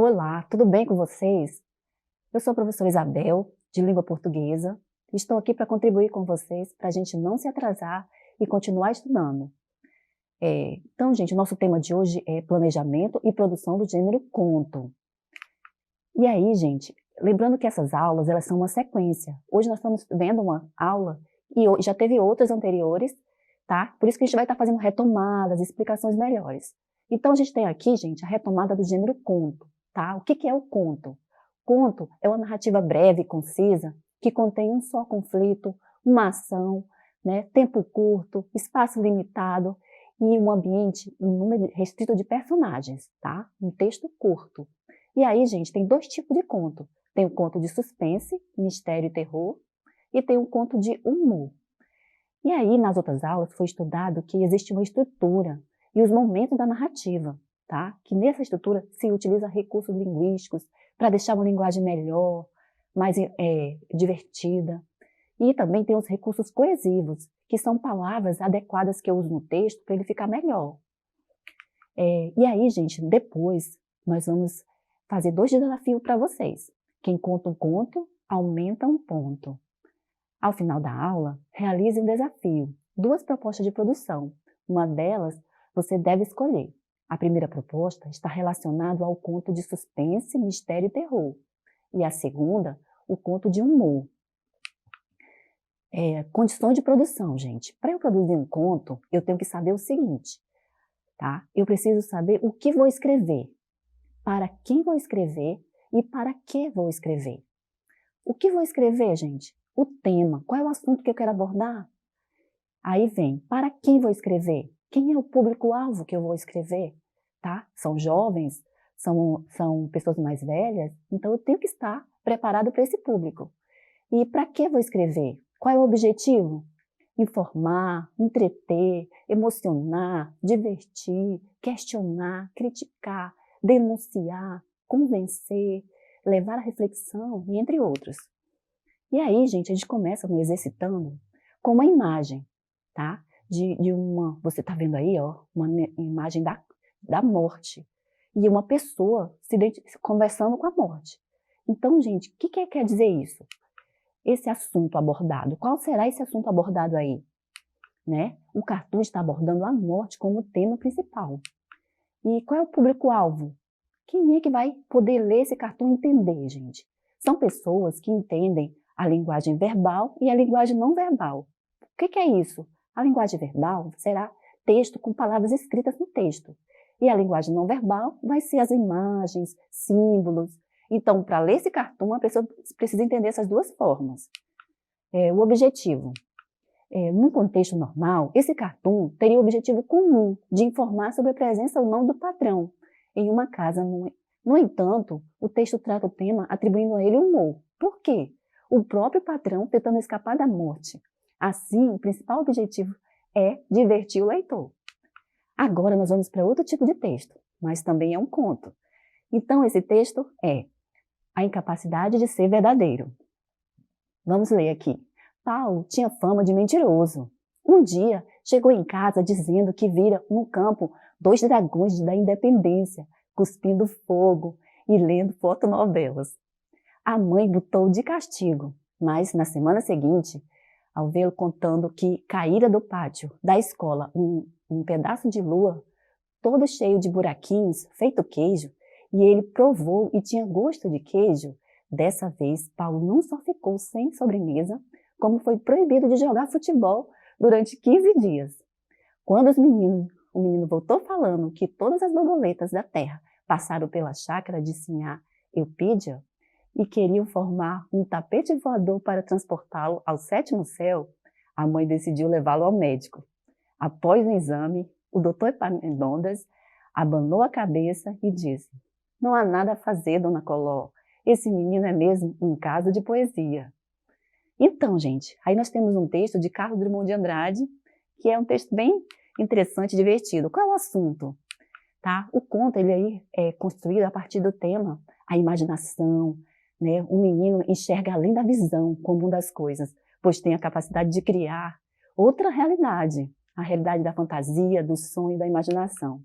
Olá, tudo bem com vocês? Eu sou a professora Isabel, de língua portuguesa, e estou aqui para contribuir com vocês para a gente não se atrasar e continuar estudando. Então, gente, o nosso tema de hoje é planejamento e produção do gênero conto. E aí, gente, lembrando que essas aulas, elas são uma sequência. Hoje nós estamos vendo uma aula e já teve outras anteriores, tá? Por isso que a gente vai estar fazendo retomadas, explicações melhores. Então, a gente tem aqui, gente, a retomada do gênero conto, tá? O que é o conto? Conto é uma narrativa breve e concisa que contém um só conflito, uma ação, né, tempo curto, espaço limitado e um ambiente, um número restrito de personagens, tá? Um texto curto. E aí, gente, tem dois tipos de conto. Tem o conto de suspense, mistério e terror, e tem o conto de humor. E aí, nas outras aulas, foi estudado que existe uma estrutura e os momentos da narrativa, tá? Que nessa estrutura se utiliza recursos linguísticos para deixar uma linguagem melhor, mais divertida. E também tem os recursos coesivos, que são palavras adequadas que eu uso no texto para ele ficar melhor. E aí, gente, depois nós vamos fazer dois desafios para vocês. Quem conta um conto, aumenta um ponto. Ao final da aula, realize um desafio, duas propostas de produção. Uma delas você deve escolher. A primeira proposta está relacionada ao conto de suspense, mistério e terror. E a segunda, o conto de humor. Condições de produção, gente. Para eu produzir um conto, eu tenho que saber o seguinte, tá? Eu preciso saber o que vou escrever, para quem vou escrever e para que vou escrever. O que vou escrever, gente? O tema. Qual é o assunto que eu quero abordar? Aí vem, para quem vou escrever? Quem é o público-alvo que eu vou escrever? Tá? São jovens? São pessoas mais velhas? Então eu tenho que estar preparado para esse público. E para que vou escrever? Qual é o objetivo? Informar, entreter, emocionar, divertir, questionar, criticar, denunciar, convencer, levar à reflexão e entre outros. E aí, gente, a gente começa no exercitando com uma imagem, tá? Você tá vendo aí, ó, uma imagem da morte e uma pessoa conversando com a morte. Então, gente, o que quer dizer isso? Esse assunto abordado, qual será esse assunto abordado aí? Né? O cartoon está abordando a morte como tema principal. E qual é o público-alvo? Quem é que vai poder ler esse cartoon e entender, gente? São pessoas que entendem a linguagem verbal e a linguagem não verbal. O que é isso? A linguagem verbal será texto com palavras escritas no texto. E a linguagem não verbal vai ser as imagens, símbolos. Então, para ler esse cartoon, a pessoa precisa entender essas duas formas. O objetivo. Num contexto normal, esse cartoon teria o objetivo comum de informar sobre a presença ou não do patrão em uma casa. No entanto, o texto trata o tema atribuindo a ele humor. Por quê? O próprio patrão tentando escapar da morte. Assim, o principal objetivo é divertir o leitor. Agora nós vamos para outro tipo de texto, mas também é um conto. Então, esse texto é a incapacidade de ser verdadeiro. Vamos ler aqui. Paulo tinha fama de mentiroso. Um dia, chegou em casa dizendo que vira no campo 2 dragões da independência, cuspindo fogo e lendo fotonovelas. A mãe botou de castigo, mas na semana seguinte, ao vê-lo contando que caíra do pátio da escola um pedaço de lua, todo cheio de buraquinhos, feito queijo, e ele provou e tinha gosto de queijo, dessa vez Paulo não só ficou sem sobremesa, como foi proibido de jogar futebol durante 15 dias. Quando o menino voltou falando que todas as borboletas da terra passaram pela chácara de Sinhá Eupídia e queriam formar um tapete voador para transportá-lo ao 7º céu, a mãe decidiu levá-lo ao médico. Após o exame, o doutor Epaminondas abanou a cabeça e disse: "Não há nada a fazer, dona Coló. Esse menino é mesmo um caso de poesia." Então, gente, aí nós temos um texto de Carlos Drummond de Andrade, que é um texto bem interessante e divertido. Qual é o assunto? Tá? O conto ele aí é construído a partir do tema, a imaginação, né? O menino enxerga além da visão comum das coisas, pois tem a capacidade de criar outra realidade, a realidade da fantasia, do sonho e da imaginação.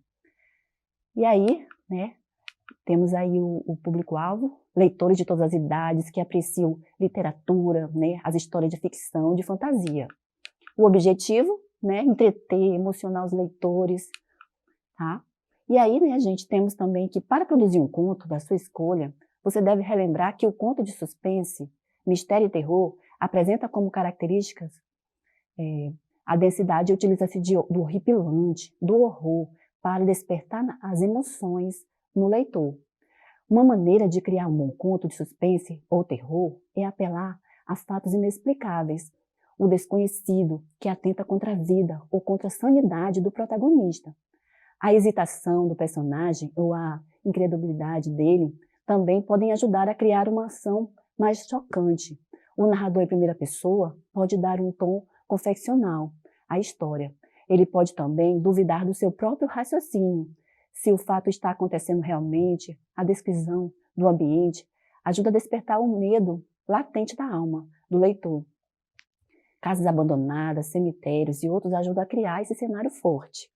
E aí, né, Temos aí o público-alvo, leitores de todas as idades que apreciam literatura, né, as histórias de ficção, de fantasia. O objetivo, né, entreter, emocionar os leitores, tá? E aí, né, gente, temos também que para produzir um conto da sua escolha, você deve relembrar que o conto de suspense, mistério e terror apresenta como características a densidade utiliza-se do horripilante, do horror, para despertar as emoções no leitor. Uma maneira de criar um bom conto de suspense ou terror é apelar a fatos inexplicáveis, o desconhecido que atenta contra a vida ou contra a sanidade do protagonista. A hesitação do personagem ou a incredulidade dele também podem ajudar a criar uma ação mais chocante. O narrador em primeira pessoa pode dar um tom confeccional à história. Ele pode também duvidar do seu próprio raciocínio. Se o fato está acontecendo realmente, a descrição do ambiente ajuda a despertar o medo latente da alma do leitor. Casas abandonadas, cemitérios e outros ajudam a criar esse cenário forte.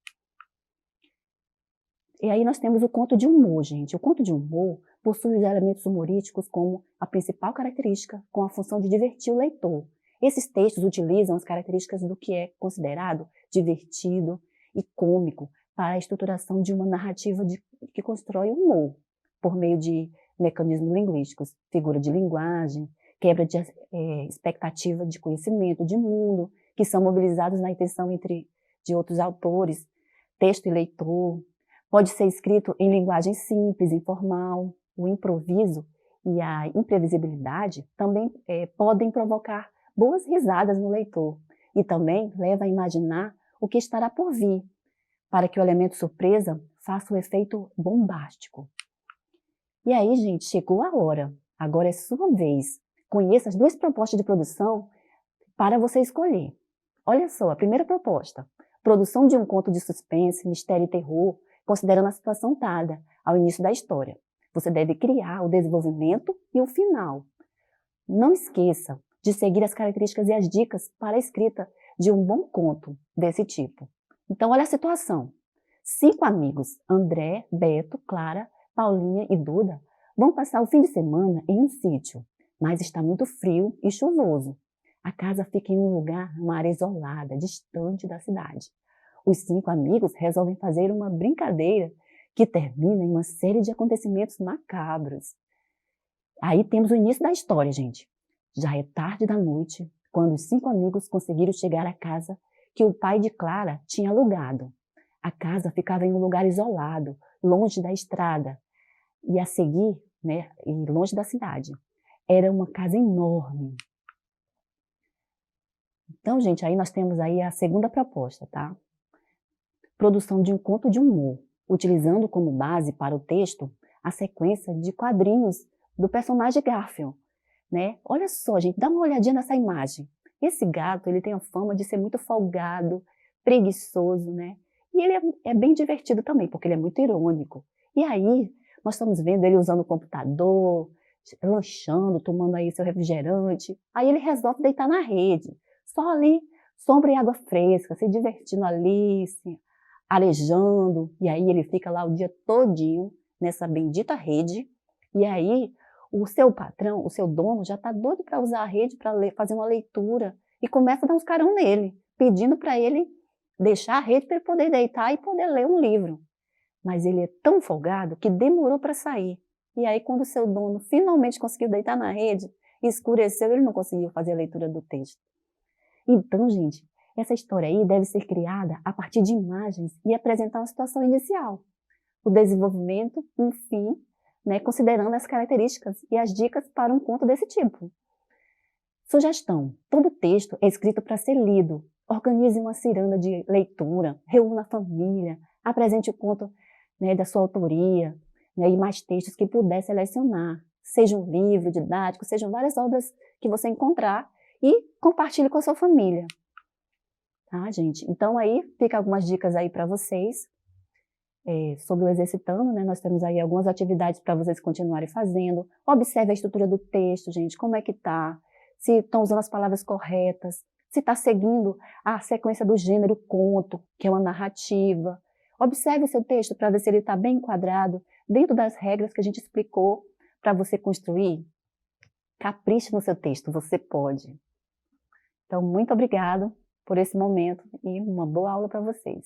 E aí nós temos o conto de humor, gente. O conto de humor possui os elementos humorísticos como a principal característica, com a função de divertir o leitor. Esses textos utilizam as características do que é considerado divertido e cômico para a estruturação de uma narrativa que constrói o humor, por meio de mecanismos linguísticos, figura de linguagem, quebra de expectativa de conhecimento de mundo, que são mobilizados na intenção de outros autores, texto e leitor. Pode ser escrito em linguagem simples, informal. O improviso e a imprevisibilidade também podem provocar boas risadas no leitor e também leva a imaginar o que estará por vir, para que o elemento surpresa faça o efeito bombástico. E aí, gente, chegou a hora. Agora é sua vez. Conheça as duas propostas de produção para você escolher. Olha só, a primeira proposta. Produção de um conto de suspense, mistério e terror, considerando a situação dada ao início da história. Você deve criar o desenvolvimento e o final. Não esqueça de seguir as características e as dicas para a escrita de um bom conto desse tipo. Então, olha a situação. 5 amigos, André, Beto, Clara, Paulinha e Duda, vão passar o fim de semana em um sítio, mas está muito frio e chuvoso. A casa fica em um lugar, uma área isolada, distante da cidade. Os 5 amigos resolvem fazer uma brincadeira que termina em uma série de acontecimentos macabros. Aí temos o início da história, gente. Já é tarde da noite, quando os 5 amigos conseguiram chegar à casa que o pai de Clara tinha alugado. A casa ficava em um lugar isolado, longe da estrada, e a seguir, né, e longe da cidade. Era uma casa enorme. Então, gente, aí nós temos aí a segunda proposta, tá? Produção de um conto de humor, utilizando como base para o texto a sequência de quadrinhos do personagem Garfield, né? Olha só, gente, dá uma olhadinha nessa imagem. Esse gato, ele tem a fama de ser muito folgado, preguiçoso, né? E ele é bem divertido também, porque ele é muito irônico. E aí, nós estamos vendo ele usando o computador, lanchando, tomando aí seu refrigerante. Aí ele resolve deitar na rede, só ali, sombra e água fresca, se divertindo ali, se arejando. E aí ele fica lá o dia todinho nessa bendita rede. E aí o seu patrão, o seu dono, já está doido para usar a rede para fazer uma leitura e começa a dar uns carão nele, pedindo para ele deixar a rede para ele poder deitar e poder ler um livro. Mas ele é tão folgado que demorou para sair. E aí, quando o seu dono finalmente conseguiu deitar na rede, escureceu, ele não conseguiu fazer a leitura do texto. Então, gente, essa história aí deve ser criada a partir de imagens e apresentar uma situação inicial. O desenvolvimento, um fim, né, considerando as características e as dicas para um conto desse tipo. Sugestão: todo texto é escrito para ser lido. Organize uma ciranda de leitura, reúna a família, apresente o conto, né, da sua autoria, né, e mais textos que puder selecionar. Seja um livro didático, sejam várias obras que você encontrar e compartilhe com a sua família. Tá, gente? Então aí fica algumas dicas aí para vocês. Sobre o Exercitando, né, nós temos aí algumas atividades para vocês continuarem fazendo. Observe a estrutura do texto, gente, como é que tá, se estão usando as palavras corretas, se está seguindo a sequência do gênero conto, que é uma narrativa. Observe o seu texto para ver se ele está bem enquadrado, dentro das regras que a gente explicou para você construir. Capriche no seu texto, você pode. Então, muito obrigada por esse momento e uma boa aula para vocês.